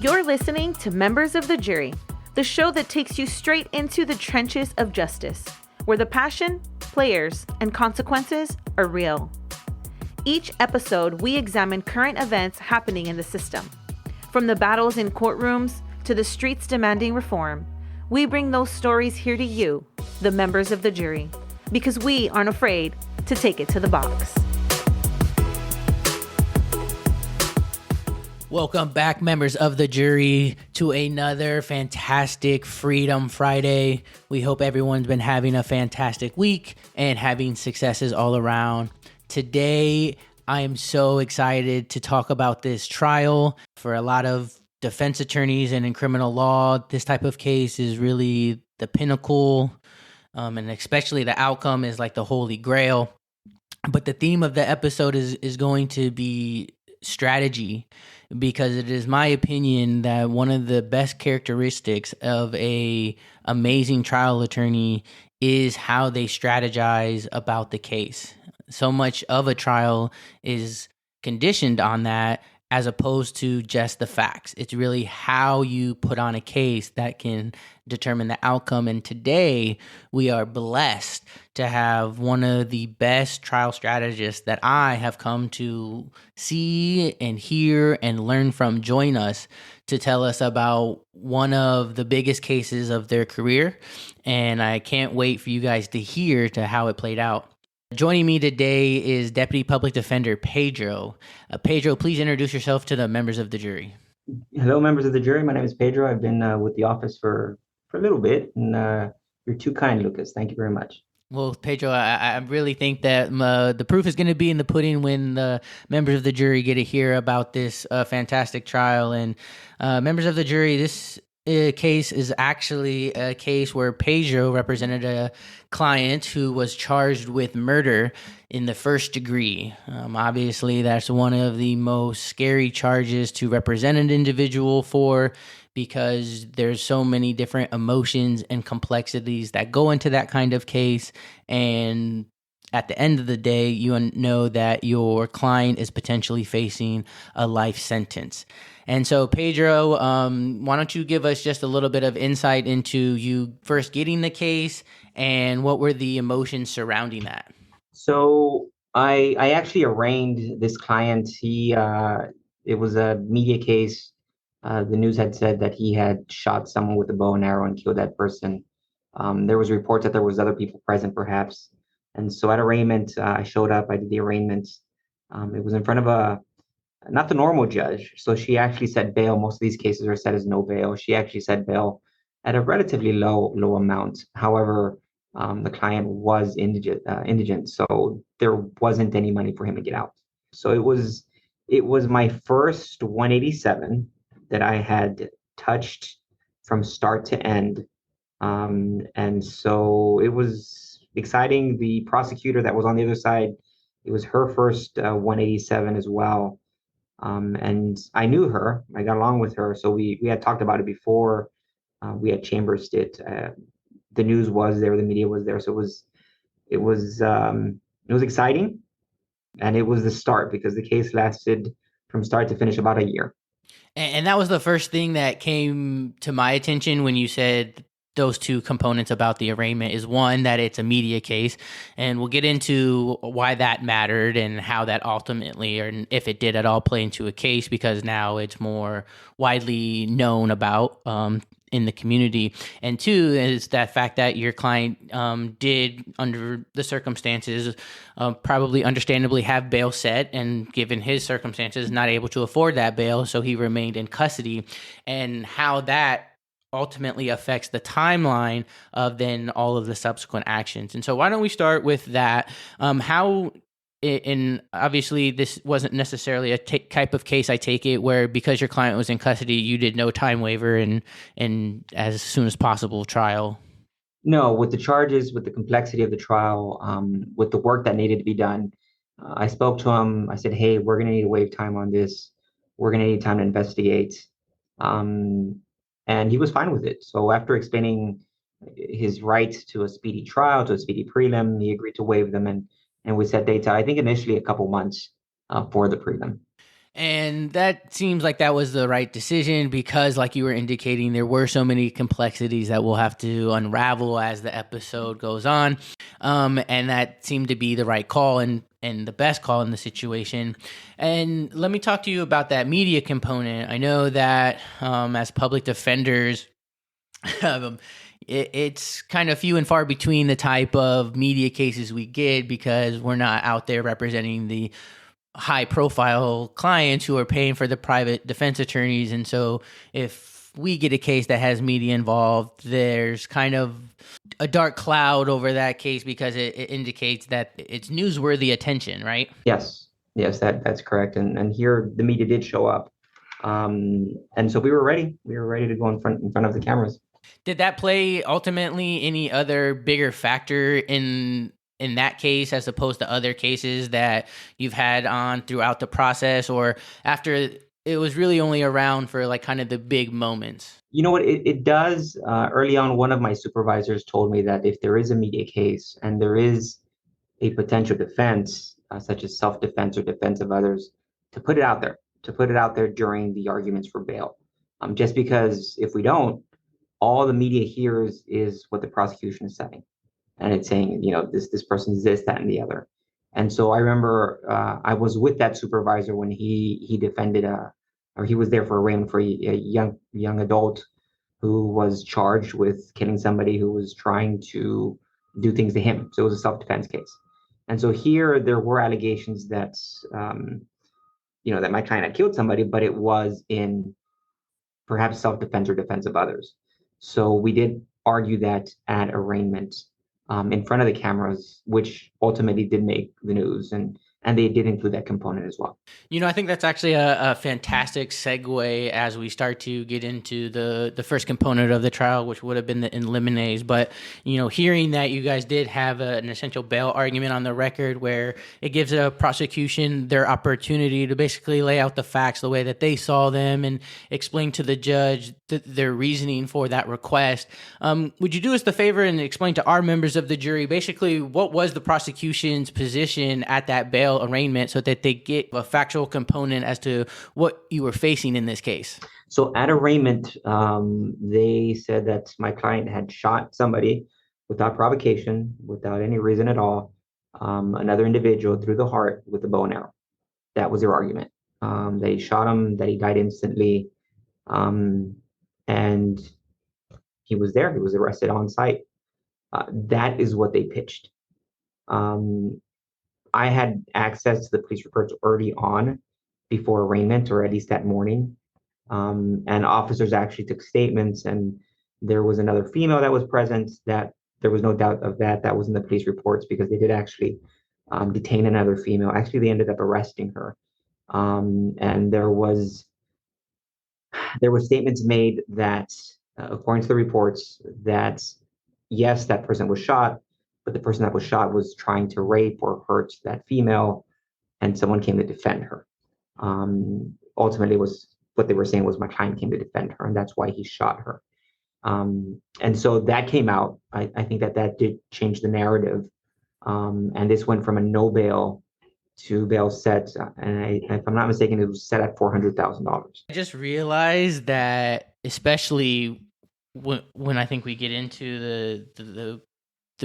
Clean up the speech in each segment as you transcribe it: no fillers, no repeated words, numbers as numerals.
You're listening to Members of the Jury, the show that takes you straight into the trenches of justice, where the passion, players, and consequences are real. Each episode, we examine current events happening in the system. From the battles in courtrooms to the streets demanding reform, we bring those stories here to you, the members of the jury, because we aren't afraid to take it to the box. Welcome back, members of the jury, to another fantastic Freedom Friday. We hope everyone's been having a fantastic week and having successes all around. Today, I am so excited to talk about this trial. For a lot of defense attorneys and in criminal law, this type of case is really the pinnacle, and especially the outcome is like the holy grail. But the theme of the episode is going to be strategy, because it is my opinion that one of the best characteristics of a amazing trial attorney is how they strategize about the case. So much of a trial is conditioned on that, as opposed to just the facts. It's really how you put on a case that can determine the outcome. And today, we are blessed to have one of the best trial strategists that I have come to see and hear and learn from join us to tell us about one of the biggest cases of their career. And I can't wait for you guys to hear to how it played out. Joining me today is Deputy Public Defender Pedro. Pedro, please introduce yourself to the members of the jury. Hello, members of the jury. My name is Pedro. I've been with the office for a little bit, and you're too kind, Lucas. Thank you very much. Well, Pedro, I really think that the proof is going to be in the pudding when the members of the jury get to hear about this fantastic trial. And members of the jury, this case is actually a case where Pedro represented a client who was charged with murder in the first degree. Obviously, that's one of the most scary charges to represent an individual for, because there's so many different emotions and complexities that go into that kind of case. And at the end of the day, you know that your client is potentially facing a life sentence. And so, Pedro, why don't you give us just a little bit of insight into you first getting the case and what were the emotions surrounding that? So I actually arraigned this client. It was a media case. The news had said that he had shot someone with a bow and arrow and killed that person. There was reports that there was other people present, perhaps. And so at arraignment, I showed up. I did the arraignment. It was in front of not the normal judge. So she actually set bail. Most of these cases are set as no bail. She actually set bail at a relatively low amount. However, the client was indigent, so there wasn't any money for him to get out. So it was my first 187 that I had touched from start to end. And so it was exciting. The prosecutor that was on the other side, it was her first 187 as well. And I knew her. I got along with her. So we had talked about it before. We had chambersed it. The news was there. The media was there. So it was exciting. And it was the start, because the case lasted from start to finish about a year. And that was the first thing that came to my attention when you said those two components about the arraignment. Is one, that it's a media case, and we'll get into why that mattered and how that ultimately, or if it did at all, play into a case, because now it's more widely known about in the community. And two is that fact that your client did, under the circumstances, probably understandably have bail set, and given his circumstances, not able to afford that bail, so he remained in custody, and how that ultimately affects the timeline of then all of the subsequent actions. And so why don't we start with that? And obviously this wasn't necessarily a type of case, I take it, where because your client was in custody, you did no time waiver and as soon as possible trial. No, with the charges, with the complexity of the trial, with the work that needed to be done, I spoke to him. I said, hey, we're going to need to waive time on this. We're going to need time to investigate. And he was fine with it. So after explaining his right to a speedy trial, to a speedy prelim, he agreed to waive them. And and we set dates out, I think initially a couple months for the prelim. And that seems like that was the right decision because, like you were indicating, there were so many complexities that we'll have to unravel as the episode goes on. And that seemed to be the right call and the best call in the situation. And let me talk to you about that media component. I know that as public defenders, it's kind of few and far between the type of media cases we get because we're not out there representing the high profile clients who are paying for the private defense attorneys. And so if we get a case that has media involved, there's kind of a dark cloud over that case because it indicates that it's newsworthy attention, right? Yes, that's correct. And here the media did show up. And so we were ready. We were ready to go in front of the cameras. Did that play ultimately any other bigger factor in that case as opposed to other cases that you've had on throughout the process, or after it was really only around for like kind of the big moments? You know what? It does. Early on, one of my supervisors told me that if there is a media case and there is a potential defense, such as self-defense or defense of others, to put it out there, during the arguments for bail. Just because if we don't, all the media hears is what the prosecution is saying. And it's saying, this person's this, that, and the other. And so I remember I was with that supervisor when he defended or he was there for arraignment for a young adult who was charged with killing somebody who was trying to do things to him. So it was a self-defense case. And so here there were allegations that that my client had killed somebody, but it was in perhaps self-defense or defense of others. So we did argue that at arraignment in front of the cameras, which ultimately did make the news, and they did include that component as well. I think that's actually a fantastic segue as we start to get into the first component of the trial, which would have been the in limines. But, hearing that you guys did have an essential bail argument on the record where it gives a prosecution their opportunity to basically lay out the facts the way that they saw them and explain to the judge their reasoning for that request. Would you do us the favor and explain to our members of the jury basically what was the prosecution's position at that bail arraignment so that they get a factual component as to what you were facing in this case? So at arraignment, they said that my client had shot somebody without provocation, without any reason at all, another individual through the heart with a bow and arrow. That was their argument. They shot him, that he died instantly, and he was there. He was arrested on site. That is what they pitched. I had access to the police reports early on before arraignment, or at least that morning. And officers actually took statements, and there was another female that was present that there was no doubt of that. That was in the police reports because they did actually detain another female. Actually, they ended up arresting her. And there were statements made that, according to the reports, that yes, that person was shot, but the person that was shot was trying to rape or hurt that female, and someone came to defend her. Ultimately, what they were saying was my client came to defend her, and that's why he shot her. And so that came out. I think that did change the narrative. And this went from a no bail to bail set, and if I'm not mistaken, it was set at $400,000. I just realized that, especially when I think we get into the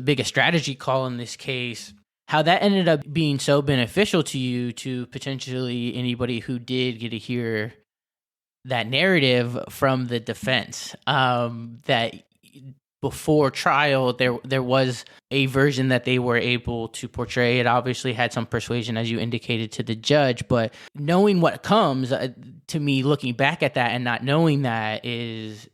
biggest strategy call in this case, how that ended up being so beneficial to you, to potentially anybody who did get to hear that narrative from the defense, that before trial, there was a version that they were able to portray. It obviously had some persuasion, as you indicated, to the judge, but knowing what comes, to me, looking back at that and not knowing that is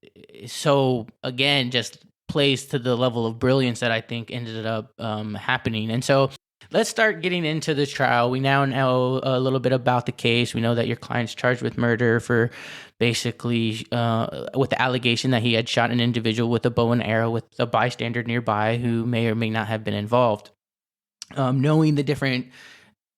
so, again, just plays to the level of brilliance that I think ended up happening. And so let's start getting into the trial. We now know a little bit about the case. We know that your client's charged with murder for basically with the allegation that he had shot an individual with a bow and arrow with a bystander nearby who may or may not have been involved. Knowing the different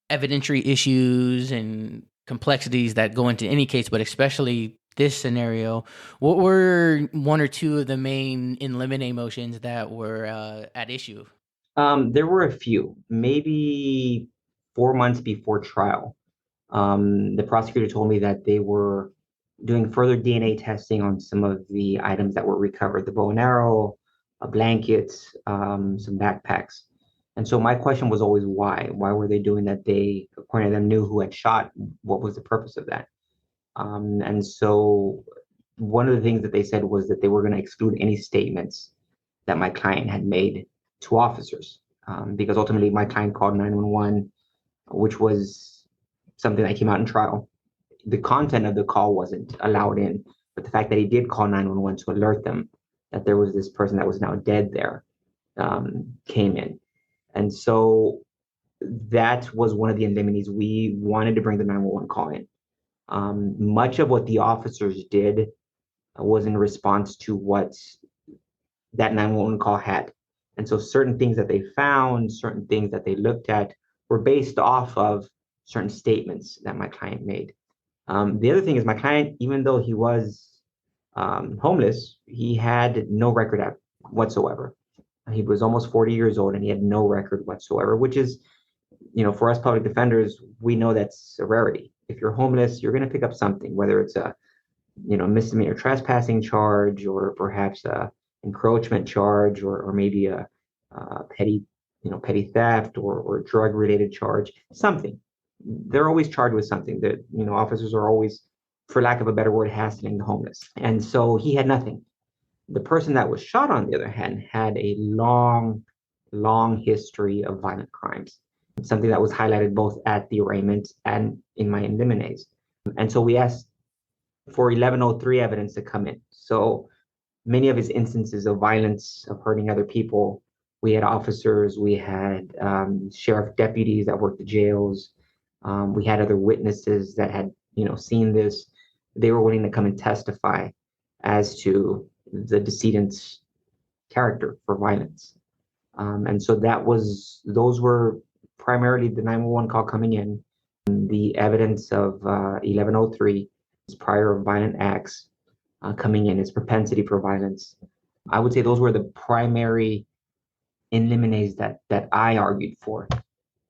evidentiary issues and complexities that go into any case, but especially this scenario, what were one or two of the main in limine motions that were at issue? There were a few, maybe 4 months before trial. The prosecutor told me that they were doing further DNA testing on some of the items that were recovered, the bow and arrow, a blanket, some backpacks. And so my question was always why? Why were they doing that? They, according to them, knew who had shot. What was the purpose of that? And so one of the things that they said was that they were going to exclude any statements that my client had made to officers, because ultimately my client called 911, which was something that came out in trial. The content of the call wasn't allowed in, but the fact that he did call 911 to alert them that there was this person that was now dead there, came in. And so that was one of the indemnities. We wanted to bring the 911 call in. Much of what the officers did was in response to what that 911 call had. And so certain things that they found, certain things that they looked at were based off of certain statements that my client made. The other thing is my client, even though he was homeless, he had no record whatsoever. He was almost 40 years old and he had no record whatsoever, which is, for us public defenders, we know that's a rarity. If you're homeless, you're going to pick up something, whether it's a, misdemeanor trespassing charge or perhaps a encroachment charge or maybe a, petty, petty theft or drug related charge, something. They're always charged with something that, officers are always, for lack of a better word, hassling the homeless. And so he had nothing. The person that was shot, on the other hand, had a long, long history of violent crimes, something that was highlighted both at the arraignment and in my indemnities. And so we asked for 1103 evidence to come in. So many of his instances of violence, of hurting other people, we had officers, we had sheriff deputies that worked the jails, we had other witnesses that had, seen this. They were willing to come and testify as to the decedent's character for violence. And so those were primarily the 911 call coming in, the evidence of 1103, his prior violent acts coming in, his propensity for violence. I would say those were the primary in limines that I argued for.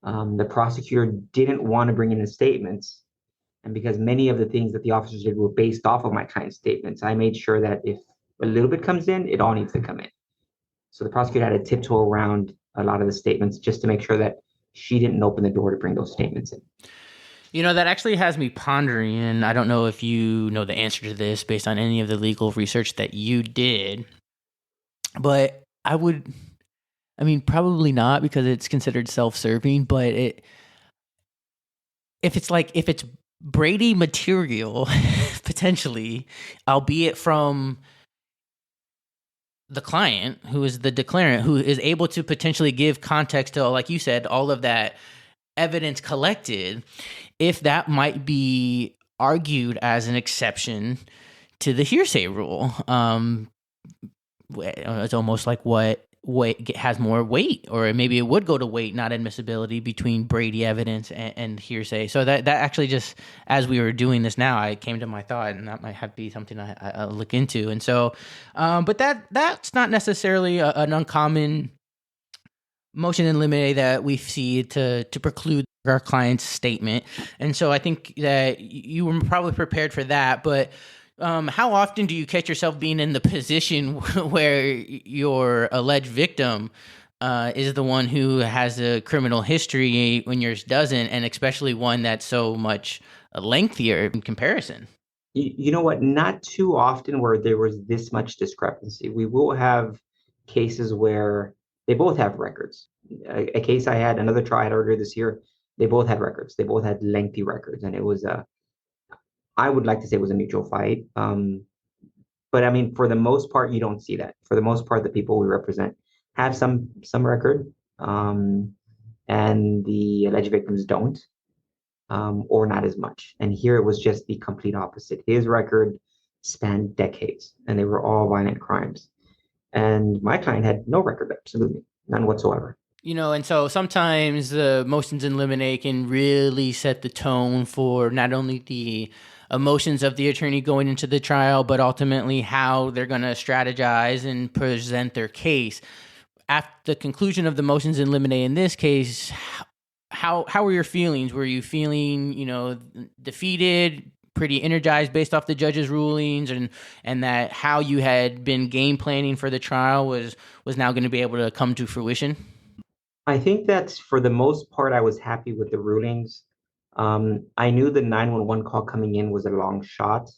The prosecutor didn't want to bring in the statements. And because many of the things that the officers did were based off of my client's statements, I made sure that if a little bit comes in, it all needs to come in. So the prosecutor had to tiptoe around a lot of the statements just to make sure that she didn't open the door to bring those statements in. That actually has me pondering, and I don't know if you know the answer to this based on any of the legal research that you did, but probably not because it's considered self-serving, but if it's Brady material, potentially, albeit from the client, who is the declarant, who is able to potentially give context to, like you said, all of that evidence collected, if that might be argued as an exception to the hearsay rule. It's almost like what has more weight, or maybe it would go to weight, not admissibility, between Brady evidence and hearsay. So that actually, just as we were doing this now, I came to my thought, and that might have to be something I'll look into. And so, but that's not necessarily an uncommon motion in limine that we see to preclude our client's statement. And so I think that you were probably prepared for that, but how often do you catch yourself being in the position where your alleged victim is the one who has a criminal history when yours doesn't, and especially one that's so much lengthier in comparison? You know what? Not too often where there was this much discrepancy. We will have cases where they both have records. A case I had, another trial I had earlier this year, they both had records. They both had lengthy records, and it was I would like to say it was a mutual fight. But I mean, for the most part, you don't see that. For the most part, the people we represent have some record, and the alleged victims don't, or not as much. And here it was just the complete opposite. His record spanned decades, and they were all violent crimes. And my client had no record, absolutely none whatsoever. And so sometimes the motions in limine can really set the tone for not only the emotions of the attorney going into the trial, but ultimately how they're going to strategize and present their case. After the conclusion of the motions in limine in this case, how were your feelings? Were you feeling, defeated, pretty energized based off the judge's rulings, and that how you had been game planning for the trial was now going to be able to come to fruition? I think that for the most part, I was happy with the rulings. I knew the 911 call coming in was a long shot.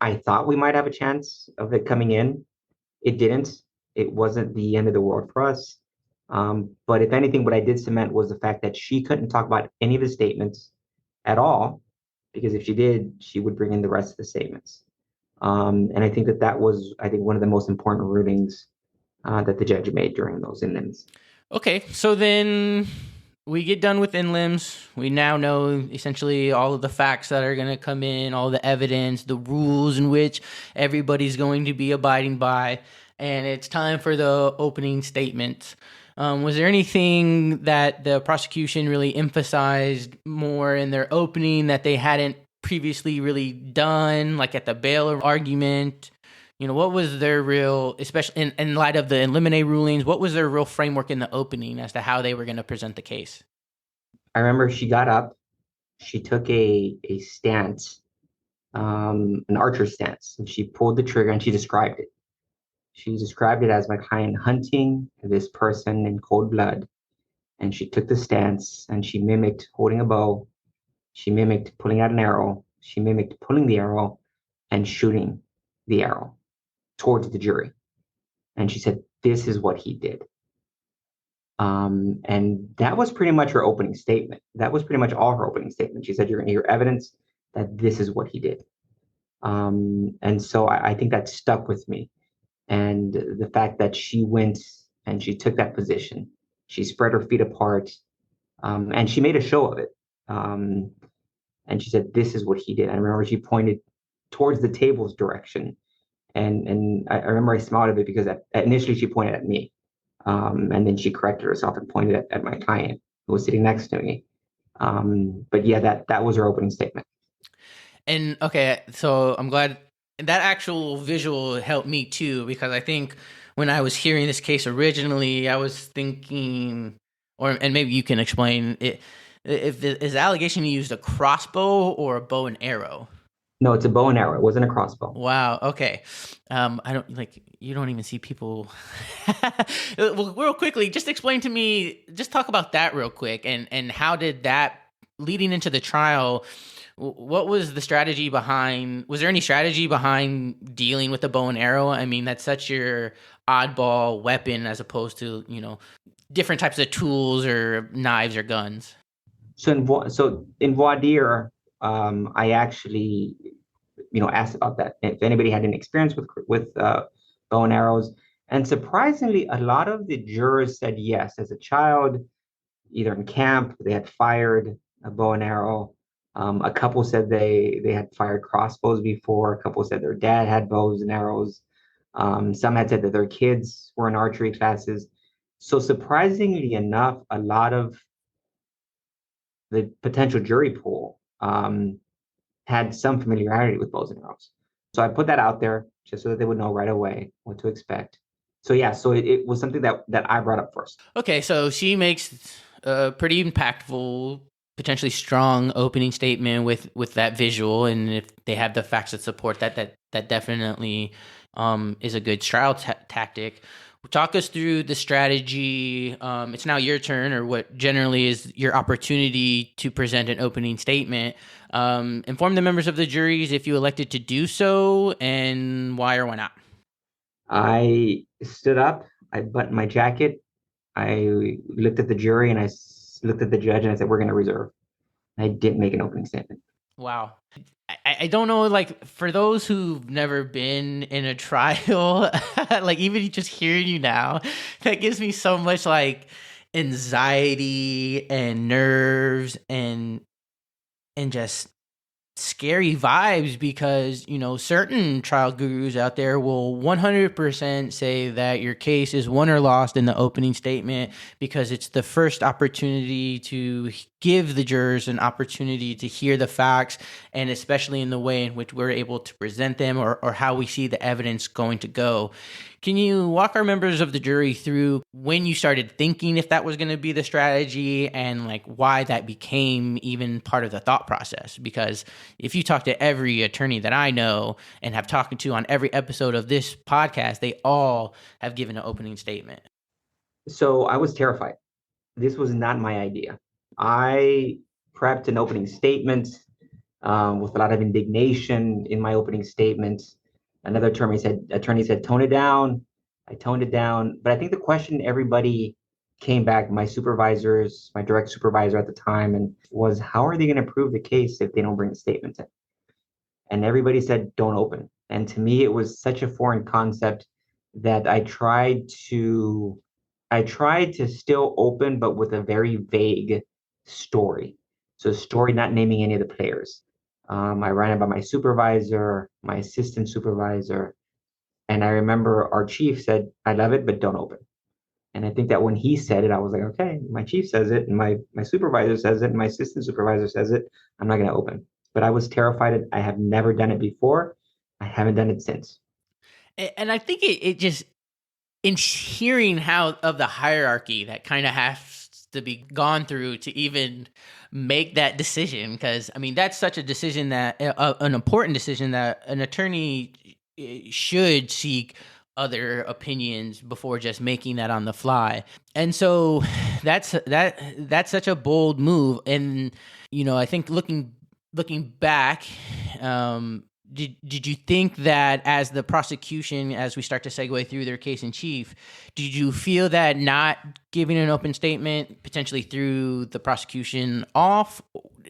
I thought we might have a chance of it coming in. It didn't. It wasn't the end of the world for us. But if anything, what I did cement was the fact that she couldn't talk about any of the statements at all, because if she did, she would bring in the rest of the statements. And I think that was, I think, one of the most important rulings that the judge made during those in-limbs. Okay, so then we get done with in-limbs. We now know essentially all of the facts that are going to come in, all the evidence, the rules in which everybody's going to be abiding by, and it's time for the opening statement. Was there anything that the prosecution really emphasized more in their opening that they hadn't previously really done, like at the bail argument? What was their real, especially in light of the in limine rulings, what was their real framework in the opening as to how they were going to present the case? I remember she got up, she took a stance, an archer stance, and she pulled the trigger and she described it. She described it as my client hunting this person in cold blood. And she took the stance and she mimicked holding a bow. She mimicked pulling out an arrow. She mimicked pulling the arrow and shooting the arrow towards the jury. And she said, "This is what he did." And that was pretty much her opening statement. That was pretty much all her opening statement. She said, "You're going to hear evidence that this is what he did." And so I think that stuck with me. And the fact that she went and she took that position, she spread her feet apart, and she made a show of it. And she said, "This is what he did." I remember she pointed towards the table's direction. And I remember I smiled a bit because initially she pointed at me. And then she corrected herself and pointed at my client who was sitting next to me. But yeah, that was her opening statement. And okay, so I'm glad that actual visual helped me too, because I think when I was hearing this case originally, I was thinking, and maybe you can explain it, if is the allegation you used a crossbow or a bow and arrow? No, it's a bow and arrow. It wasn't a crossbow. Wow. Okay. I don't you don't even see people. Well, real quickly, just explain to me, just talk about that real quick. And how did that leading into the trial, what was the strategy behind, was there any strategy behind dealing with the bow and arrow? I mean, that's such your oddball weapon as opposed to, different types of tools or knives or guns. So in voir dire, I actually, asked about that. If anybody had any experience with bow and arrows, and surprisingly, a lot of the jurors said yes. As a child, either in camp, they had fired a bow and arrow. A couple said they had fired crossbows before. A couple said their dad had bows and arrows. Some had said that their kids were in archery classes. So surprisingly enough, a lot of the potential jury pool had some familiarity with bows and arrows. So I put that out there just so that they would know right away what to expect. So yeah, so it was something that I brought up first. Okay, so she makes a pretty impactful, potentially strong opening statement with that visual, and if they have the facts that support that definitely is a good trial tactic. Talk us through the strategy. It's now your turn, or what generally is your opportunity to present an opening statement. Inform the members of the juries if you elected to do so, and why or why not. I stood up, I buttoned my jacket, I looked at the jury, and I looked at the judge, and I said, "We're going to reserve." I didn't make an opening statement. Wow. I don't know, like, for those who've never been in a trial, like, even just hearing you now, that gives me so much, like, anxiety and nerves and just scary vibes, because certain trial gurus out there will 100% say that your case is won or lost in the opening statement, because it's the first opportunity to give the jurors an opportunity to hear the facts, and especially in the way in which we're able to present them, or how we see the evidence going to go. Can you walk our members of the jury through when you started thinking if that was going to be the strategy and like why that became even part of the thought process? Because if you talk to every attorney that I know and have talked to on every episode of this podcast, they all have given an opening statement. So I was terrified. This was not my idea. I prepped an opening statement with a lot of indignation in my opening statement. Another attorney said, tone it down. I toned it down. But I think the question everybody came back, my supervisors, my direct supervisor at the time, and was how are they going to prove the case if they don't bring a statement in? And everybody said, don't open. And to me, it was such a foreign concept that I tried to still open, but with a very vague story. So story not naming any of the players. I ran it by my supervisor, my assistant supervisor, and I remember our chief said, I love it, but don't open. And I think that when he said it, I was like, okay, my chief says it, and my supervisor says it, and my assistant supervisor says it, I'm not going to open. But I was terrified. I have never done it before. I haven't done it since. And I think it just, in hearing how of the hierarchy that kind of has to be gone through to even make that decision, because I mean that's such a decision that an important decision that an attorney should seek other opinions before just making that on the fly. And so that's such a bold move. And I think looking back, did you think that as the prosecution, as we start to segue through their case in chief, did you feel that not giving an open statement potentially threw the prosecution off?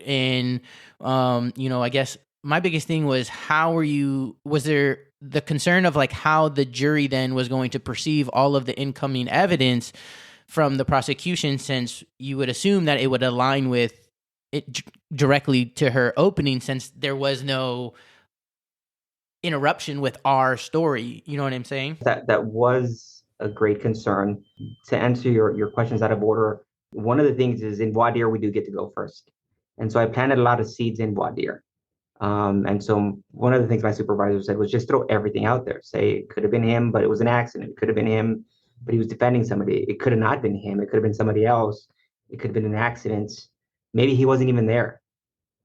And, I guess my biggest thing was was there the concern of like how the jury then was going to perceive all of the incoming evidence from the prosecution, since you would assume that it would align with it directly to her opening, since there was no interruption with our story. You know what I'm saying? That was a great concern. To answer your questions out of order, one of the things is in voir dire, we do get to go first. And so I planted a lot of seeds in voir dire. And so one of the things my supervisor said was just throw everything out there. Say it could have been him, but it was an accident. It could have been him, but he was defending somebody. It could have not been him. It could have been somebody else. It could have been an accident. Maybe he wasn't even there.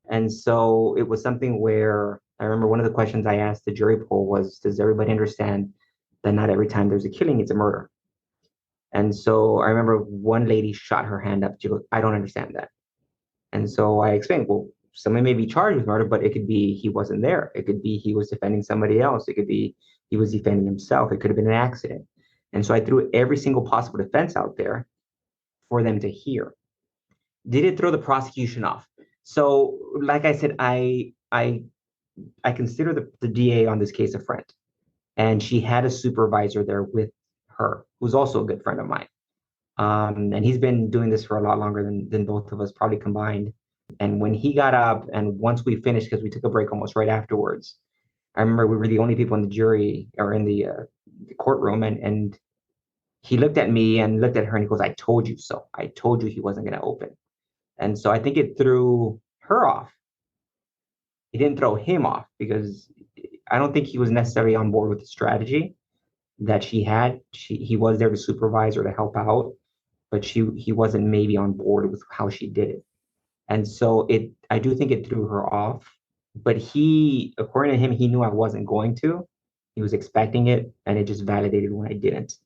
And so it was something where I remember one of the questions I asked the jury pool was, does everybody understand that not every time there's a killing, it's a murder? And so I remember one lady shot her hand up. She goes, I don't understand that. And so I explained, well, someone may be charged with murder, but it could be he wasn't there. It could be he was defending somebody else. It could be he was defending himself. It could have been an accident. And so I threw every single possible defense out there for them to hear. Did it throw the prosecution off? So, like I said, I consider the DA on this case a friend, and she had a supervisor there with her, who's also a good friend of mine. And he's been doing this for a lot longer than both of us probably combined. And when he got up, and once we finished, because we took a break almost right afterwards, I remember we were the only people in the jury or in the courtroom, and he looked at me and looked at her, and he goes, I told you so. I told you he wasn't going to open. And so I think it threw her off. It didn't throw him off, because I don't think he was necessarily on board with the strategy that she had. He was there to supervise her, to help out, but he wasn't maybe on board with how she did it. And so I do think it threw her off, but according to him, he knew I wasn't going to. He was expecting it, and it just validated when I didn't.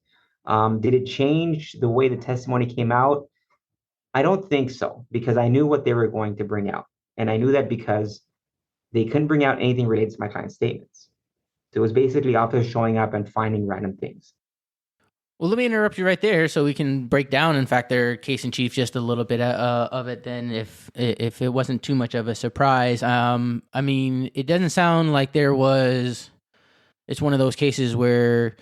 Did it change the way the testimony came out? I don't think so, because I knew what they were going to bring out. And I knew that because they couldn't bring out anything related to my client's statements. So it was basically officers showing up and finding random things. Well, let me interrupt you right there so we can break down, in fact, their case in chief just a little bit of it then, if it wasn't too much of a surprise. I mean, it doesn't sound like it's one of those cases where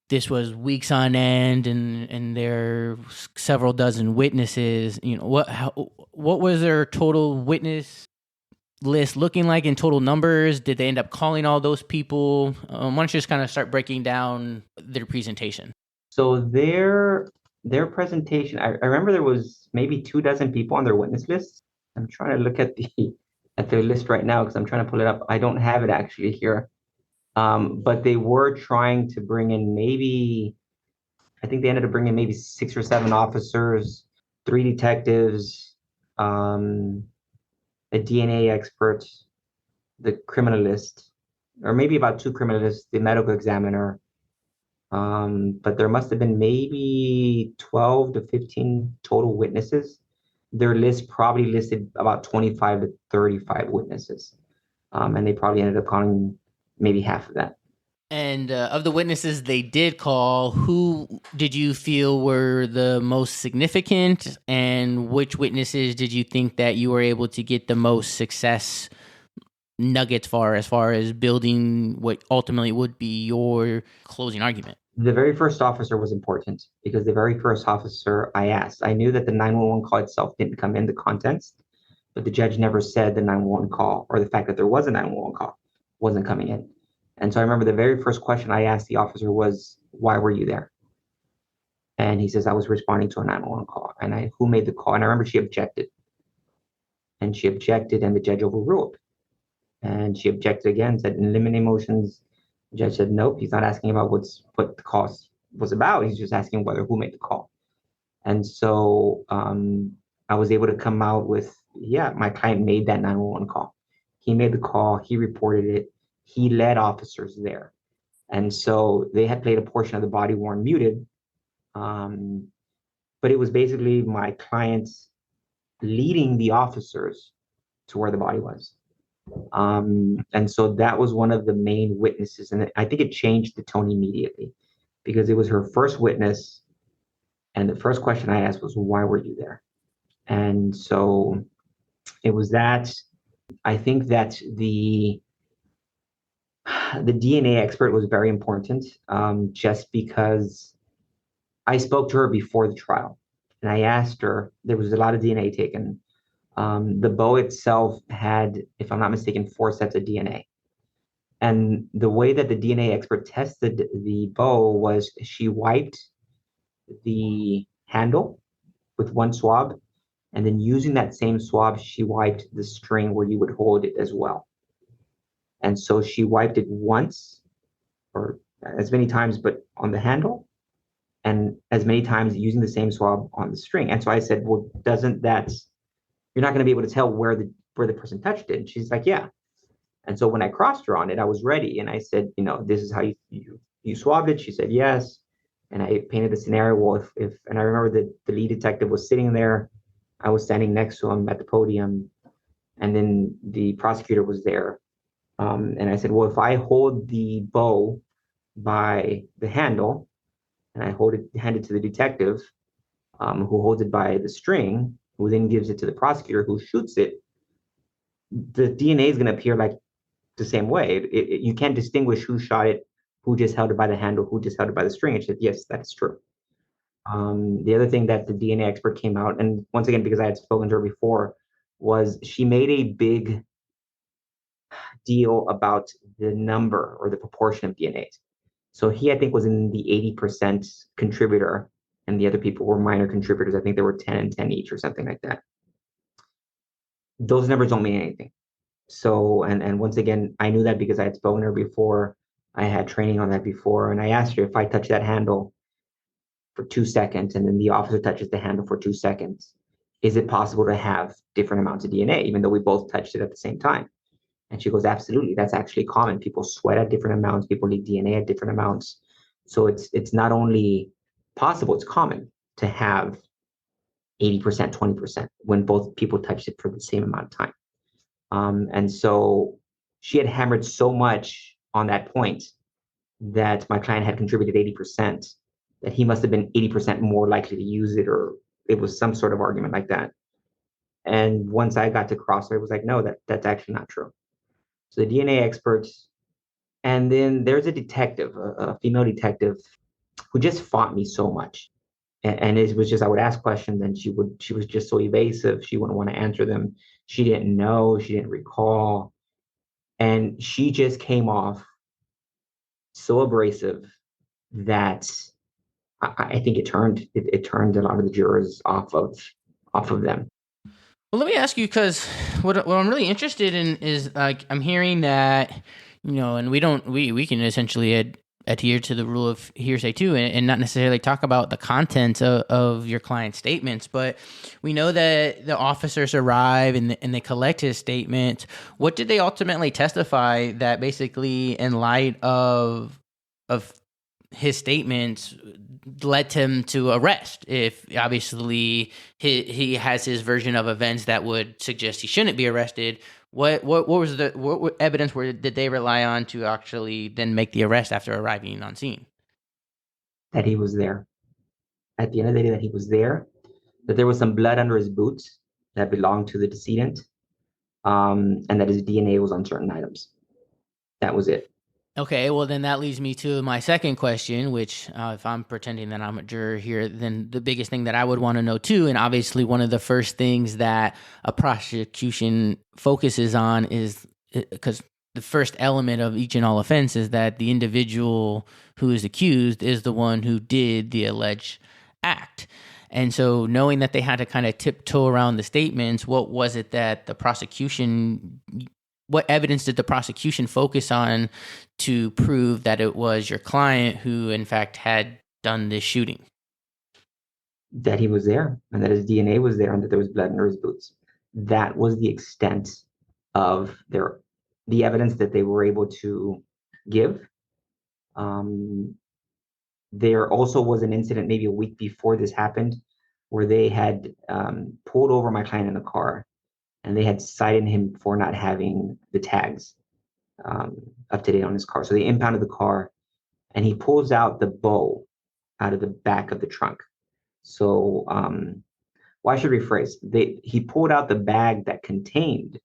this was weeks on end and there are several dozen witnesses. What was their total witness list looking like in total numbers? Did they end up calling all those people? Why don't you just kind of start breaking down their presentation? So their presentation, I remember there was maybe 24 people on their witness list. I'm trying to look at their list right now because I'm trying to pull it up. I don't have it actually here. But they were trying to bring in maybe, I think they ended up bringing maybe 6 or 7 officers, 3 detectives, um, a DNA expert, the criminalist, or maybe about 2 criminalists, the medical examiner. But there must have been maybe 12 to 15 total witnesses. Their list probably listed about 25 to 35 witnesses. And they probably ended up calling maybe half of that. And of the witnesses they did call, who did you feel were the most significant, and which witnesses did you think that you were able to get the most success nuggets for, as far as building what ultimately would be your closing argument? The very first officer was important because the very first officer I asked, I knew that the 911 call itself didn't come in the contents, but the judge never said the 911 call or the fact that there was a 911 call wasn't coming in. And so I remember the very first question I asked the officer was, "Why were you there?" And he says, "I was responding to a 911 call." And who made the call? And I remember she objected. And she objected, and the judge overruled. And she objected again, said, "In limine motions." The judge said, "Nope, he's not asking about what the call was about. He's just asking who made the call." And so I was able to come out with, yeah, my client made that 911 call. He made the call. He reported it. He led officers there. And so they had played a portion of the body worn muted. But it was basically my clients leading the officers to where the body was. And so that was one of the main witnesses. And I think it changed the tone immediately because it was her first witness. And the first question I asked was, "Why were you there?" And so it was that. I think that the DNA expert was very important, just because I spoke to her before the trial and I asked her, there was a lot of DNA taken. The bow itself had, if I'm not mistaken, 4 sets of DNA. And the way that the DNA expert tested the bow was she wiped the handle with one swab, and then using that same swab, she wiped the string where you would hold it as well. And so she wiped it once or as many times, but on the handle, and as many times using the same swab on the string. And so I said, "Well, doesn't that, you're not going to be able to tell where the person touched it?" And she's like, "Yeah." And so when I crossed her on it, I was ready. And I said, "This is how you swabbed it." She said, "Yes." And I painted the scenario. Well, and I remember that the lead detective was sitting there. I was standing next to him at the podium. And then the prosecutor was there. And I said, "Well, if I hold the bow by the handle and I hand it to the detective, who holds it by the string, who then gives it to the prosecutor who shoots it, the DNA is going to appear like the same way. You can't distinguish who shot it, who just held it by the handle, who just held it by the string." And she said, "Yes, that's true." The other thing that the DNA expert came out, and once again, because I had spoken to her before, was she made a big deal about the number or the proportion of DNAs. So he, I think, was in the 80% contributor, and the other people were minor contributors. I think there were 10 and 10 each or something like that. Those numbers don't mean anything. So, and once again, I knew that because I had spoken to her before. I had training on that before, and I asked her, if I touch that handle for 2 seconds, and then the officer touches the handle for 2 seconds, is it possible to have different amounts of DNA, even though we both touched it at the same time? And she goes, "Absolutely. That's actually common. People sweat at different amounts. People leak DNA at different amounts. So it's not only possible, it's common to have 80%, 20% when both people touched it for the same amount of time." And so she had hammered so much on that point that my client had contributed 80%, that he must have been 80% more likely to use it, or it was some sort of argument like that. And once I got to cross her, it was like, "No, that's actually not true." So the DNA experts, and then there's a detective, a female detective, who just fought me so much. And it was just, I would ask questions and she was just so evasive. She wouldn't want to answer them. She didn't know, she didn't recall. And she just came off so abrasive that I think it turned a lot of the jurors off of them. Well, let me ask you, because what I'm really interested in is, like, I'm hearing that And we can essentially adhere to the rule of hearsay too, and not necessarily talk about the content of your client's statements. But we know that the officers arrive and they collect his statement. What did they ultimately testify that basically, in light of his statements, led him to arrest? If obviously he has his version of events that would suggest he shouldn't be arrested, what evidence did they rely on to actually then make the arrest after arriving on scene? That he was there. At the end of the day, that he was there, that there was some blood under his boots that belonged to the decedent, and that his DNA was on certain items. That was it. Okay, well then that leads me to my second question, which if I'm pretending that I'm a juror here, then the biggest thing that I would want to know too, and obviously one of the first things that a prosecution focuses on is, because the first element of each and all offense is that the individual who is accused is the one who did the alleged act. And so knowing that they had to kind of tiptoe around the statements, what evidence did the prosecution focus on to prove that it was your client who, in fact, had done this shooting? That he was there, and that his DNA was there, and that there was blood under his boots. That was the extent of the evidence that they were able to give. There also was an incident maybe a week before this happened where they had pulled over my client in the car, and they had cited him for not having the tags up to date on his car. So they impounded the car, and he pulls out the bow out of the back of the trunk. So, well, I should rephrase. He pulled out the bag that contained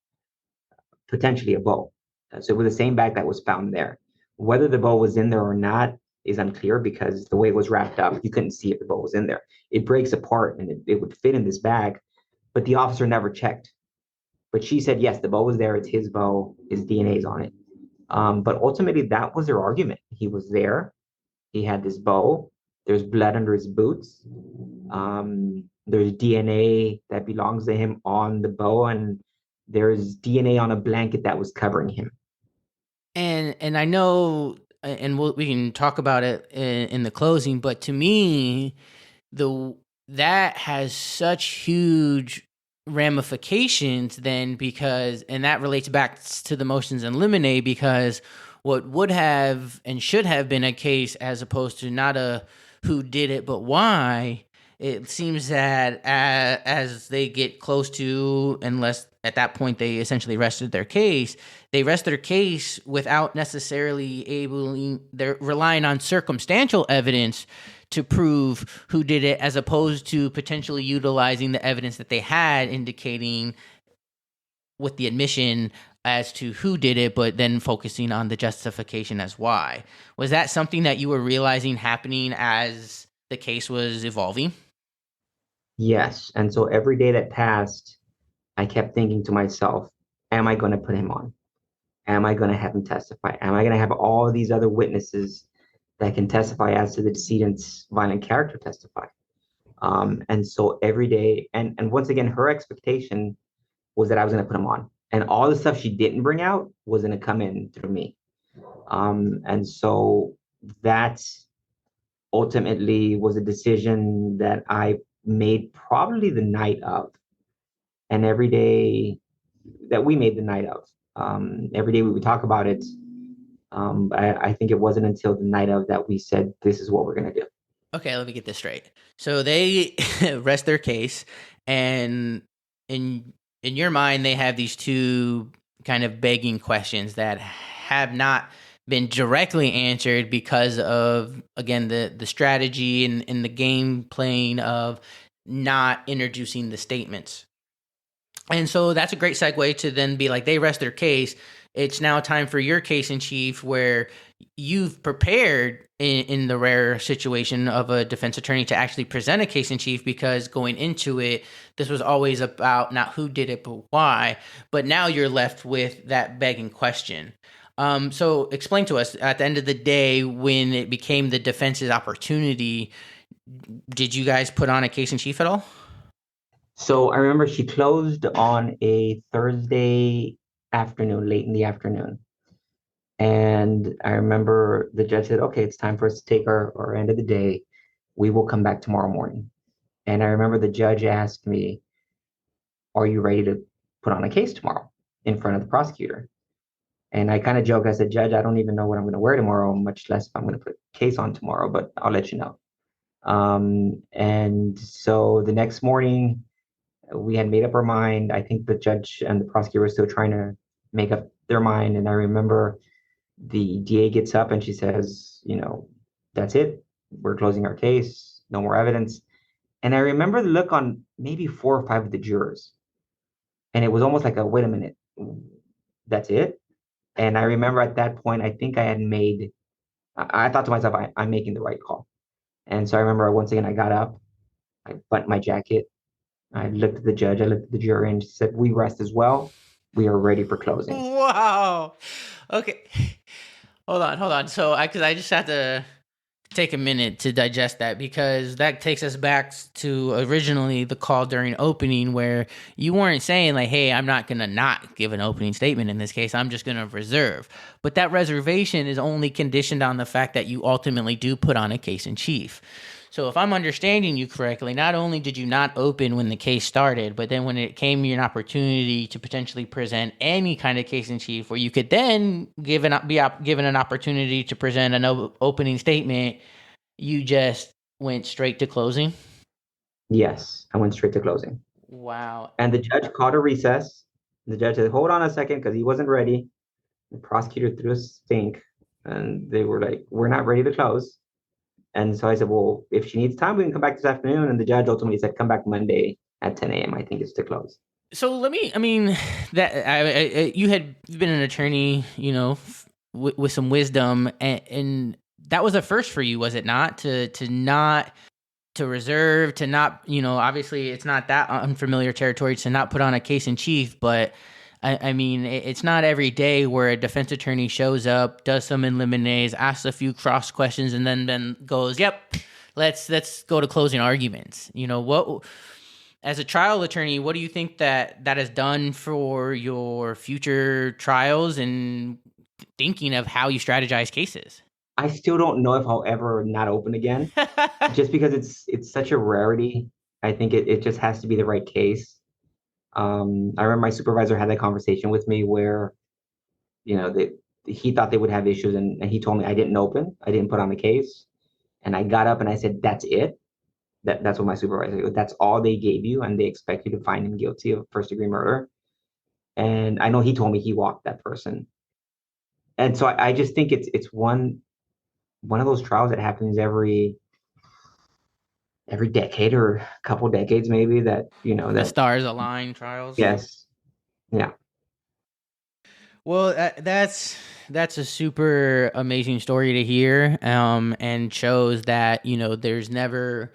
potentially a bow. So it was the same bag that was found there. Whether the bow was in there or not is unclear, because the way it was wrapped up, you couldn't see if the bow was in there. It breaks apart, and it would fit in this bag, but the officer never checked. But she said, yes, the bow was there. It's his bow. His DNA is on it. But ultimately, that was their argument. He was there. He had this bow. There's blood under his boots. There's DNA that belongs to him on the bow, and there's DNA on a blanket that was covering him. And I know, and we can talk about it in the closing, but to me, that has such huge ramifications then, because, and that relates back to the motions in limine, because what would have and should have been a case, as opposed to not a who did it but why, it seems that as they get close to, unless at that point they essentially rested their case, they rest their case without necessarily they're relying on circumstantial evidence to prove who did it, as opposed to potentially utilizing the evidence that they had, indicating with the admission as to who did it, but then focusing on the justification as why. Was that something that you were realizing happening as the case was evolving? Yes. And so every day that passed, I kept thinking to myself, am I going to put him on? Am I going to have him testify? Am I going to have all of these other witnesses that can testify as to the decedent's violent character testify? And so every day, and once again, her expectation was that I was going to put him on. And all the stuff she didn't bring out was going to come in through me. And so that ultimately was a decision that I made probably the night of. And every day that we made the night of, every day we would talk about it. I think it wasn't until the night of that we said, this is what we're going to do. Okay, let me get this straight. So they rest their case, and in your mind, they have these two kind of begging questions that have not been directly answered because of, again, the strategy and the game playing of not introducing the statements. And so that's a great segue to then be like, they rest their case. It's now time for your case in chief, where you've prepared in the rare situation of a defense attorney to actually present a case in chief, because going into it, this was always about not who did it, but why. But now you're left with that begging question. So explain to us, at the end of the day, when it became the defense's opportunity, did you guys put on a case in chief at all? So I remember she closed on a Thursday afternoon, late in the afternoon. And I remember the judge said, okay, it's time for us to take our end of the day. We will come back tomorrow morning. And I remember the judge asked me, are you ready to put on a case tomorrow in front of the prosecutor? And I kind of joked, I said, Judge, I don't even know what I'm going to wear tomorrow, much less if I'm going to put a case on tomorrow, but I'll let you know. And so the next morning, we had made up our mind. I think the judge and the prosecutor were still trying to make up their mind. And I remember the DA gets up and she says, that's it. We're closing our case. No more evidence. And I remember the look on maybe 4 or 5 of the jurors. And it was almost like wait a minute, that's it? And I remember at that point, I think I thought to myself, I'm making the right call. And so I remember once again, I got up, I buttoned my jacket, I looked at the judge, I looked at the jury, and she said, we rest as well. We are ready for closing. Wow. Okay. Hold on. So because I just had to take a minute to digest that, because that takes us back to originally the call during opening, where you weren't saying like, hey, I'm not going to not give an opening statement in this case. I'm just going to reserve. But that reservation is only conditioned on the fact that you ultimately do put on a case in chief. So if I'm understanding you correctly, not only did you not open when the case started, but then when it came your opportunity to potentially present any kind of case in chief, where you could then be given an opportunity to present an opening statement, you just went straight to closing? Yes, I went straight to closing. Wow. And the judge called a recess. The judge said, hold on a second, because he wasn't ready. The prosecutor threw a stink, and they were like, we're not ready to close. And so I said, well, if she needs time, we can come back this afternoon. And the judge ultimately said, come back Monday at 10 a.m. I think is to close. So you had been an attorney, with some wisdom, and that was a first for you, was it not? To reserve, to not, obviously it's not that unfamiliar territory to not put on a case in chief, but it's not every day where a defense attorney shows up, does some in limines, asks a few cross questions, and then goes, "Yep, let's go to closing arguments." What, as a trial attorney, what do you think that has done for your future trials and thinking of how you strategize cases? I still don't know if I'll ever not open again, just because it's such a rarity. I think it just has to be the right case. I remember my supervisor had that conversation with me where, he thought they would have issues, and he told me I didn't open, I didn't put on the case, and I got up and I said, "That's it." That's what my supervisor said. That's all they gave you, and they expect you to find him guilty of first-degree murder. And I know he told me he walked that person, and so I just think it's one of those trials that happens every decade or a couple decades maybe, that The that stars align trials. yes, yeah. Well, that's a super amazing story to hear, and shows that there's never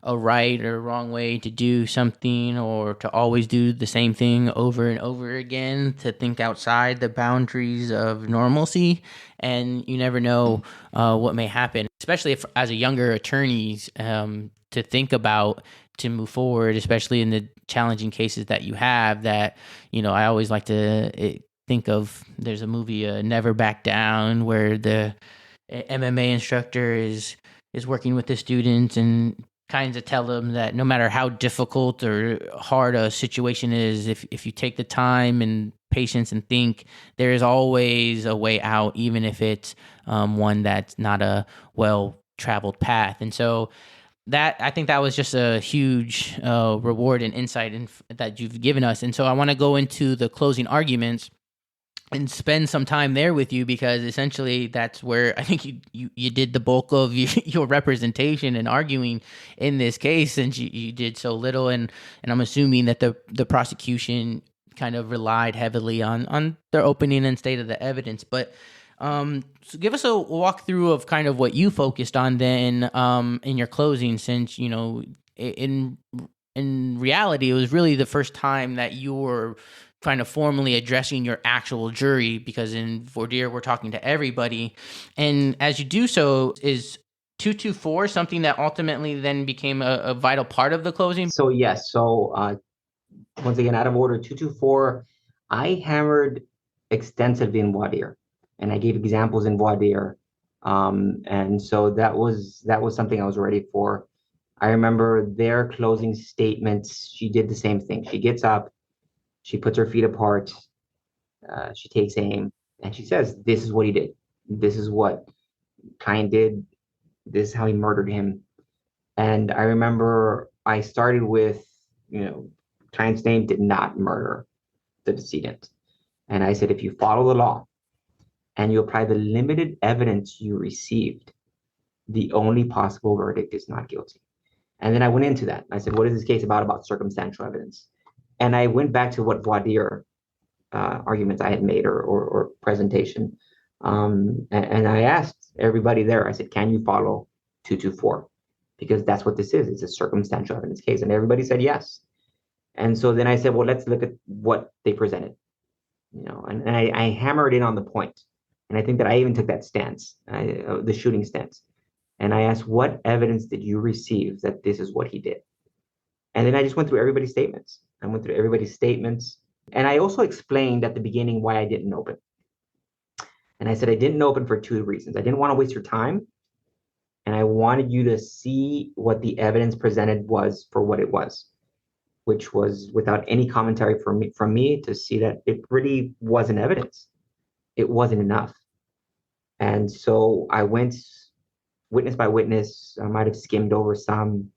a right or wrong way to do something, or to always do the same thing over and over again, to think outside the boundaries of normalcy, and you never know what may happen, especially if, as a younger attorneys, to think about to move forward, especially in the challenging cases that you have. That I always like to think of. There's a movie, Never Back Down, where the MMA instructor is working with the students and kinds of tell them that no matter how difficult or hard a situation is, if you take the time and patience and think, there is always a way out, even if it's one that's not a well-traveled path. And so I think that was just a huge reward and insight that you've given us. And so I want to go into the closing arguments and spend some time there with you, because essentially that's where I think you did the bulk of your representation and arguing in this case, since you did so little, and I'm assuming that the prosecution kind of relied heavily on their opening and state of the evidence. But so give us a walkthrough of kind of what you focused on then in your closing, since in reality it was really the first time that you were kind of formally addressing your actual jury, because in voir dire we're talking to everybody. And as you do so, is 224 something that ultimately then became a vital part of the closing? So yes, once again, out of order, 224, I hammered extensively in voir dire. and I gave examples in voir dire. And so that was something I was ready for. I remember their closing statements. She did the same thing. She gets up, she puts her feet apart, she takes aim, and she says, "This is what he did. This is what Klein did. This is how he murdered him." And I remember I started with, Klein's name did not murder the decedent. And I said, if you follow the law and you apply the limited evidence you received, the only possible verdict is not guilty. And then I went into that. I said, what is this case about circumstantial evidence? And I went back to what voir dire arguments I had made or presentation. And I asked everybody there, I said, can you follow 224? Because that's what this is. It's a circumstantial evidence case. And everybody said yes. And so then I said, well, let's look at what they presented. And I hammered in on the point. And I think that I even took that stance, the shooting stance. And I asked, what evidence did you receive that this is what he did? And then I just went through everybody's statements. And I also explained at the beginning why I didn't open. And I said, I didn't open for two reasons. I didn't want to waste your time. And I wanted you to see what the evidence presented was for what it was, which was without any commentary from me to see that it really wasn't evidence. It wasn't enough. And so I went witness by witness. I might have skimmed over some.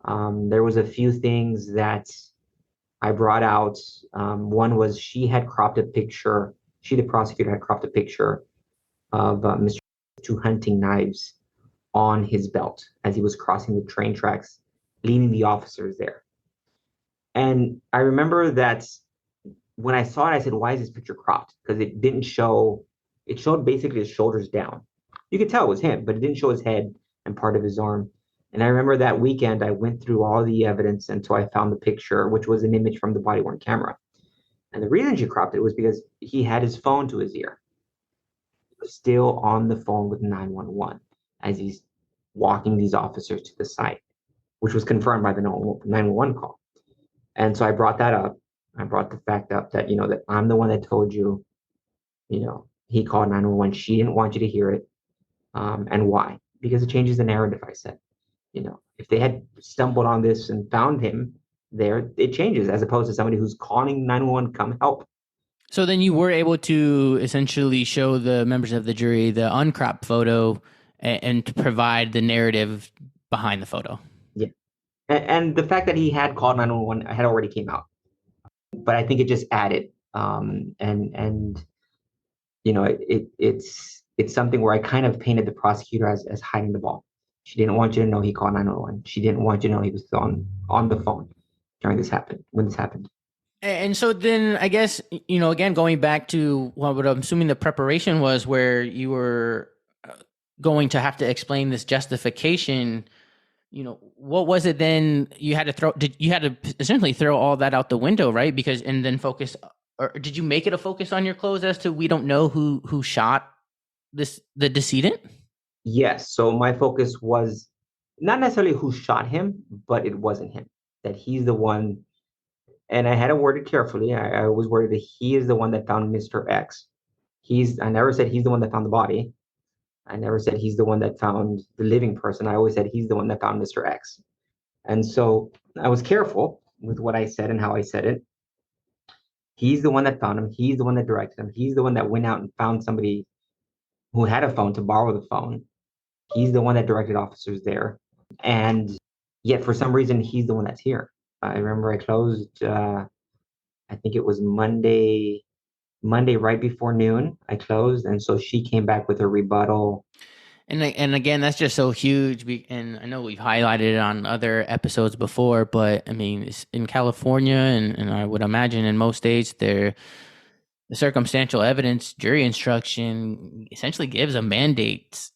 There was a few things that I brought out. One was she had cropped a picture. She, the prosecutor, had cropped a picture of Mr. two hunting knives on his belt as he was crossing the train tracks, leading the officers there. And I remember that when I saw it, I said, why is this picture cropped? Because it didn't show, it showed basically his shoulders down. You could tell it was him, but it didn't show his head and part of his arm. And I remember that weekend, I went through all the evidence until I found the picture, which was an image from the body-worn camera. And the reason she cropped it was because he had his phone to his ear. He was still on the phone with 911 as he's walking these officers to the site, which was confirmed by the 911 call. And so I brought that up. I brought the fact up that, that I'm the one that told you, he called 911. She didn't want you to hear it. And why? Because it changes the narrative, I said. If they had stumbled on this and found him there, it changes as opposed to somebody who's calling 911, come help. So then you were able to essentially show the members of the jury the uncropped photo and to provide the narrative behind the photo. Yeah. And the fact that he had called 911 had already came out. But I think it just added. It's something where I kind of painted the prosecutor as hiding the ball. She didn't want you to know he called 911. She didn't want you to know he was on the phone when this happened. And so then I guess, again, going back to what I'm assuming the preparation was where you were going to have to explain this justification, what was it then you had to you had to essentially throw all that out the window, right? And then focus, or did you make it a focus on your close as to, we don't know who shot the decedent? Yes. So my focus was not necessarily who shot him, but it wasn't him, that he's the one. And I had to word it carefully. I always worded that he is the one that found Mr. X. I never said he's the one that found the body. I never said he's the one that found the living person. I always said he's the one that found Mr. X. And so I was careful with what I said and how I said it. He's the one that found him. He's the one that directed him. He's the one that went out and found somebody who had a phone to borrow the phone. He's the one that directed officers there. And yet for some reason, he's the one that's here. I remember I closed, I think it was Monday right before noon, I closed. And so she came back with a rebuttal. And again, that's just so huge. And I know we've highlighted it on other episodes before, but I mean, it's in California, and I would imagine in most states, the circumstantial evidence jury instruction essentially gives a mandate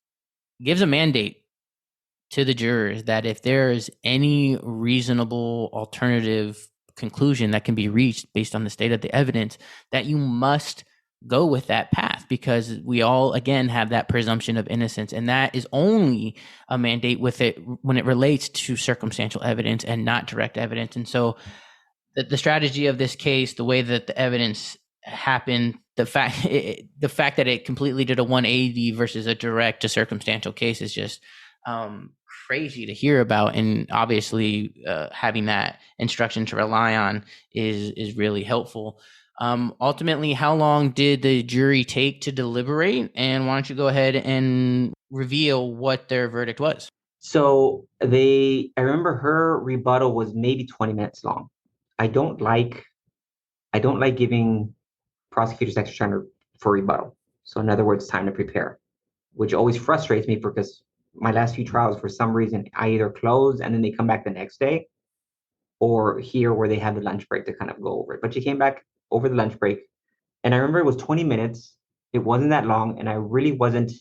to the jurors that if there is any reasonable alternative conclusion that can be reached based on the state of the evidence, that you must go with that path, because we all, again, have that presumption of innocence. And that is only a mandate with it when it relates to circumstantial evidence and not direct evidence. And so the strategy of this case, the way that the evidence happened the fact that it completely did a 180 versus a direct to circumstantial case is just crazy to hear about. And obviously, having that instruction to rely on is really helpful. Ultimately, how long did the jury take to deliberate? And why don't you go ahead and reveal what their verdict was? So I remember her rebuttal was maybe 20 minutes long. I don't like giving prosecutors extra time for rebuttal. So in other words, time to prepare, which always frustrates me because my last few trials, for some reason, I either close and then they come back the next day, or here where they had the lunch break to kind of go over it. But she came back over the lunch break, and I remember it was 20 minutes. It wasn't that long, and I really wasn't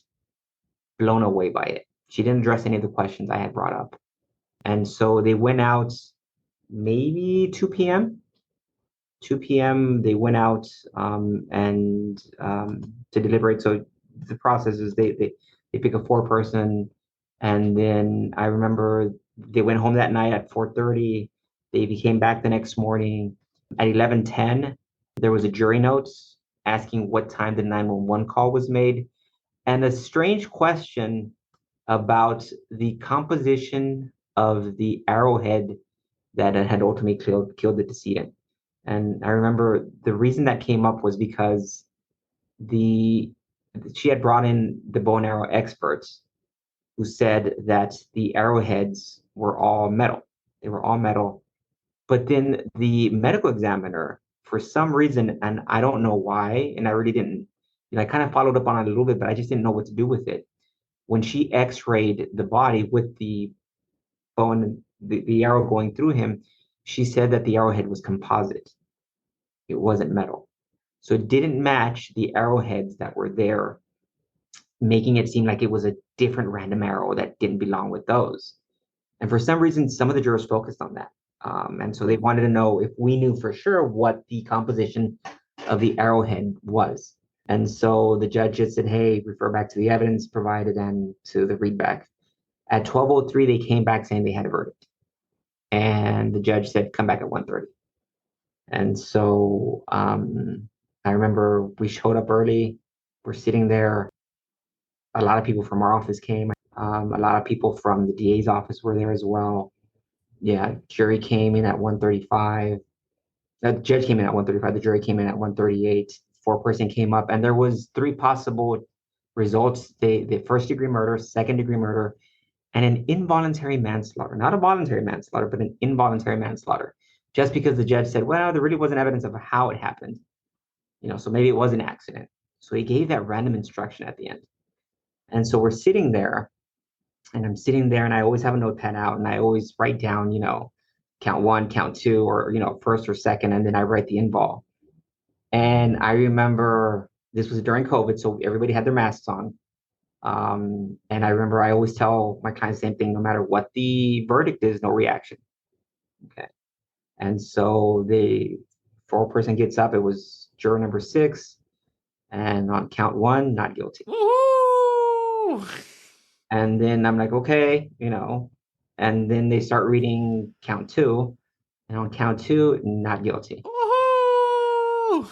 blown away by it. She didn't address any of the questions I had brought up. And so they went out maybe 2 p.m. 2 p.m. They went out and to deliberate. So the process is they pick a four-person, and then I remember they went home that night at 4:30. They came back the next morning at 11:10. There was a jury notes asking what time the 911 call was made, and a strange question about the composition of the arrowhead that had ultimately killed the decedent. And I remember the reason that came up was because the she had brought in the bow and arrow experts who said that the arrowheads were all metal. They were all metal. But then the medical examiner, for some reason, and I don't know why, and I really didn't, I kind of followed up on it a little bit, but I just didn't know what to do with it. When she x-rayed the body with the bone, the arrow going through him, she said that the arrowhead was composite. It wasn't metal. So it didn't match the arrowheads that were there, making it seem like it was a different random arrow that didn't belong with those. And for some reason, some of the jurors focused on that. And so they wanted to know if we knew for sure what the composition of the arrowhead was. And so the judge just said, hey, refer back to the evidence provided and to the readback. At 12:03, they came back saying they had a verdict. And the judge said, come back at 1:30. And so I remember we showed up early. We're sitting there. A lot of people from our office came. A lot of people from the DA's office were there as well. Yeah, jury came in at 1:35. The judge came in at 1:35. The jury came in at 1:38. Four-person came up, and there was three possible results: the first-degree murder, second-degree murder, and an involuntary manslaughter. Not a voluntary manslaughter, but an involuntary manslaughter. Just because the judge said, well, there really wasn't evidence of how it happened, so maybe it was an accident. So he gave that random instruction at the end. And so we're sitting there, and I'm sitting there, and I always have a notepad out, and I always write down, count one, count two, or, first or second, and then I write the invol. And I remember this was during COVID, so everybody had their masks on. And I remember I always tell my clients the same thing: no matter what the verdict is, no reaction. Okay. And so the four-person gets up. It was juror number 6, and on count 1, not guilty. Woo! And then I'm like, okay, and then they start reading count 2, and on count 2, not guilty. Woo!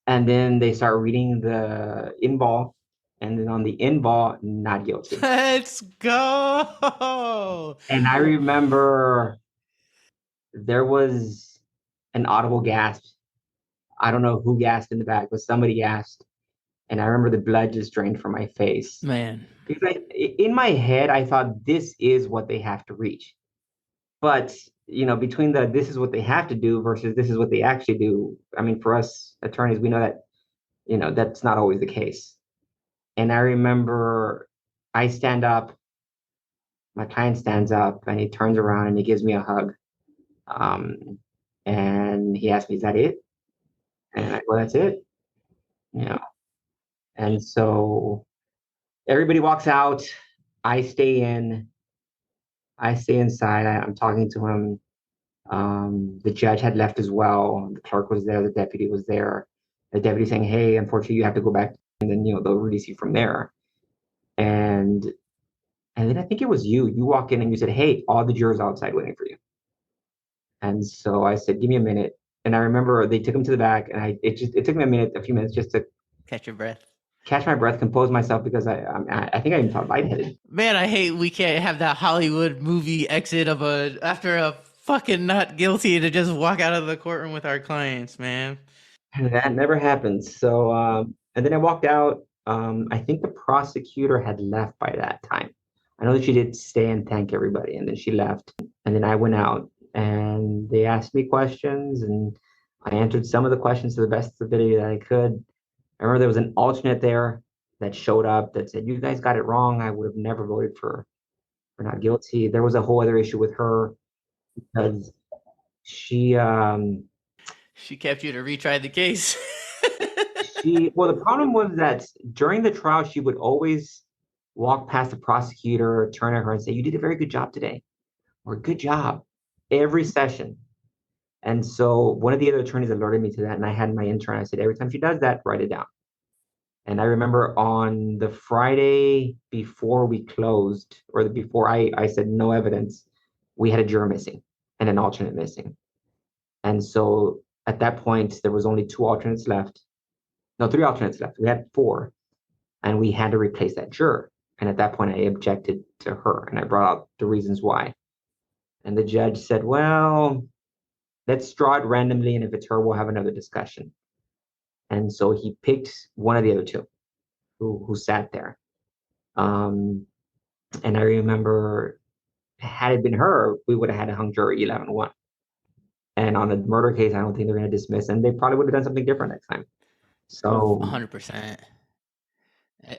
And then they start reading the invol, and then on the invol, not guilty. Let's go. And I remember there was an audible gasp. I don't know who gasped in the back, but somebody gasped. And I remember the blood just drained from my face. Man. Because in my head, I thought this is what they have to reach. But, between this is what they have to do versus this is what they actually do. I mean, for us attorneys, we know that, that's not always the case. And I remember I stand up, my client stands up, and he turns around and he gives me a hug. And he asked me, is that it? And I go, well, that's it. And so everybody walks out. I stay inside. I'm talking to him. The judge had left as well. The clerk was there. The deputy was there. The deputy saying, hey, unfortunately, you have to go back. And then, they'll release you from there. And then I think it was you. You walk in and you said, hey, all the jurors outside waiting for you. And so I said, give me a minute. And I remember they took him to the back, and it took me a few minutes just to Catch your breath. catch my breath, compose myself, because I think I even felt lightheaded. Man, I hate we can't have that Hollywood movie exit of after a fucking not guilty to just walk out of the courtroom with our clients, man. And that never happened. So, and then I walked out. I think the prosecutor had left by that time. I know that she did stay and thank everybody, and then she left. And then I went out, and they asked me questions, and I answered some of the questions to the best ability that I could. I remember there was an alternate there that showed up that said, "You guys got it wrong. I would have never voted for not guilty." There was a whole other issue with her because she She kept you to retry the case. well, the problem was that during the trial, she would always walk past the prosecutor, turn to her and say, "You did a very good job today," or "Good job," every session. And so one of the other attorneys alerted me to that, and I had my intern. I said, "Every time she does that, write it down." And I remember on the Friday before we closed, or before I said no evidence, we had a juror missing and an alternate missing. And so at that point, there was only two alternates left. No, three alternates left. We had four, and we had to replace that juror. And at that point, I objected to her, and I brought out the reasons why. And the judge said, "Well, let's draw it randomly, and if it's her, we'll have another discussion." And so he picked one of the other two who sat there. Um, and I remember, had it been her, we would have had a hung jury 11-1. And on a murder case, I don't think they're going to dismiss, and they probably would have done something different next time. So 100%.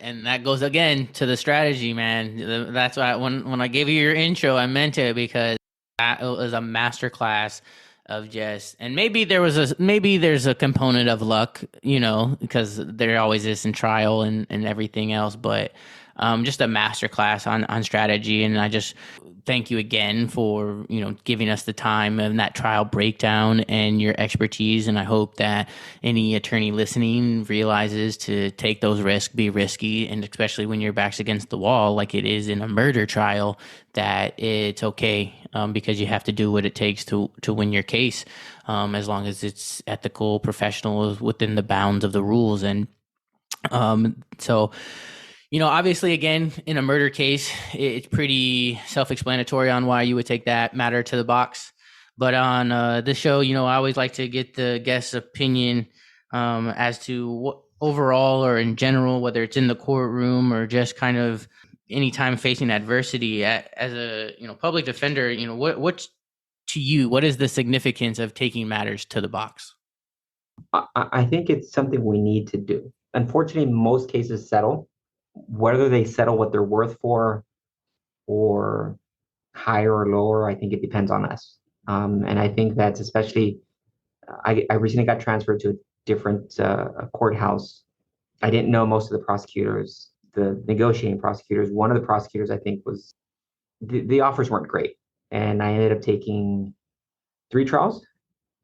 And that goes again to the strategy, man. That's why when I gave you your intro, I meant it, because that was a masterclass of just, and maybe there's a component of luck, because there always is in trial and everything else, but just a masterclass on strategy. And I just thank you again for giving us the time and that trial breakdown and your expertise. And I hope that any attorney listening realizes to take those risks, be risky, and especially when your back's against the wall, like it is in a murder trial, that it's okay, because you have to do what it takes to win your case, as long as it's ethical, professional, within the bounds of the rules. And so obviously, again, in a murder case, it's pretty self-explanatory on why you would take that matter to the box. But on this show, I always like to get the guest's opinion as to what overall or in general, whether it's in the courtroom or just kind of anytime facing adversity. As a public defender, what's to you, what is the significance of taking matters to the box? I think it's something we need to do. Unfortunately, most cases settle. Whether they settle what they're worth for, or higher or lower, I think it depends on us. And I think that's especially, I recently got transferred to a different courthouse. I didn't know most of the prosecutors, the negotiating prosecutors. One of the prosecutors, I think, was, the offers weren't great. And I ended up taking two trials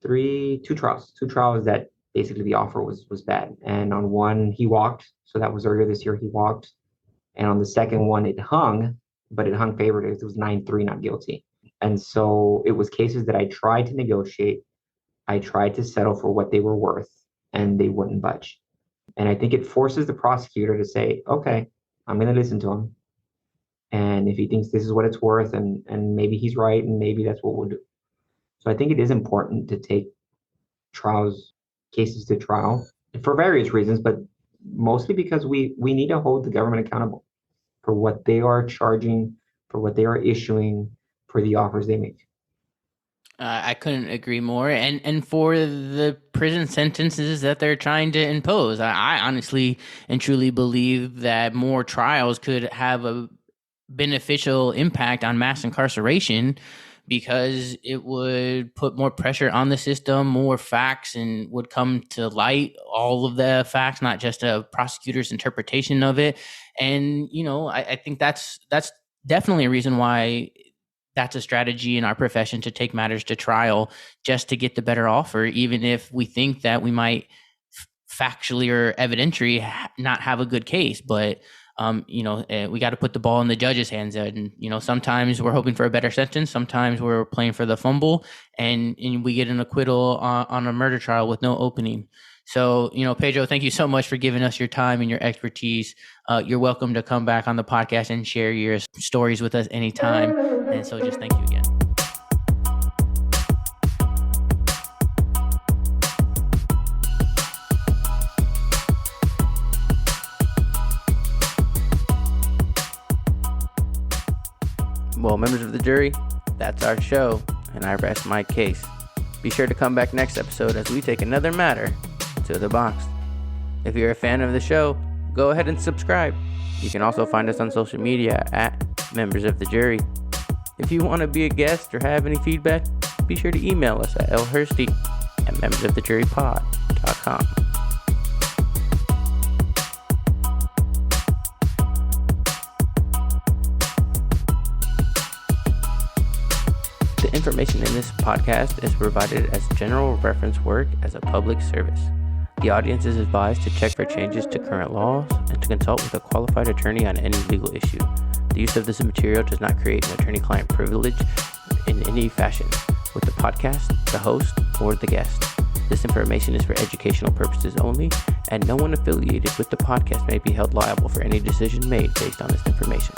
that basically the offer was bad. And on one, he walked. So that was earlier this year, he walked. And on the second one, it hung, but it hung favorably. It was 9-3, not guilty. And so it was cases that I tried to negotiate. I tried to settle for what they were worth, and they wouldn't budge. And I think it forces the prosecutor to say, "Okay, I'm going to listen to him. And if he thinks this is what it's worth, and maybe he's right, and maybe that's what we'll do." So I think it is important to take cases to trial for various reasons, but mostly because we need to hold the government accountable for what they are charging, for what they are issuing, for the offers they make. I couldn't agree more. And for the prison sentences that they're trying to impose, I honestly and truly believe that more trials could have a beneficial impact on mass incarceration, because it would put more pressure on the system, more facts, and would come to light, all of the facts, not just a prosecutor's interpretation of it. And, I think that's definitely a reason why that's a strategy in our profession, to take matters to trial, just to get the better offer, even if we think that we might factually or evidentiary not have a good case. But we got to put the ball in the judge's hands. And, sometimes we're hoping for a better sentence. Sometimes we're playing for the fumble and we get an acquittal on a murder trial with no opening. So, Pedro, thank you so much for giving us your time and your expertise. You're welcome to come back on the podcast and share your stories with us anytime. And so just thank you again. Well, members of the jury, that's our show, and I rest my case. Be sure to come back next episode as we take another matter to the box. If you're a fan of the show, go ahead and subscribe. You can also find us on social media at Members of the Jury. If you want to be a guest or have any feedback, be sure to email us at lhursty@membersofthejurypod.com. The information in this podcast is provided as general reference work as a public service. The audience is advised to check for changes to current laws and to consult with a qualified attorney on any legal issue. The use of this material does not create an attorney-client privilege in any fashion with the podcast, the host, or the guest. This information is for educational purposes only, and no one affiliated with the podcast may be held liable for any decision made based on this information.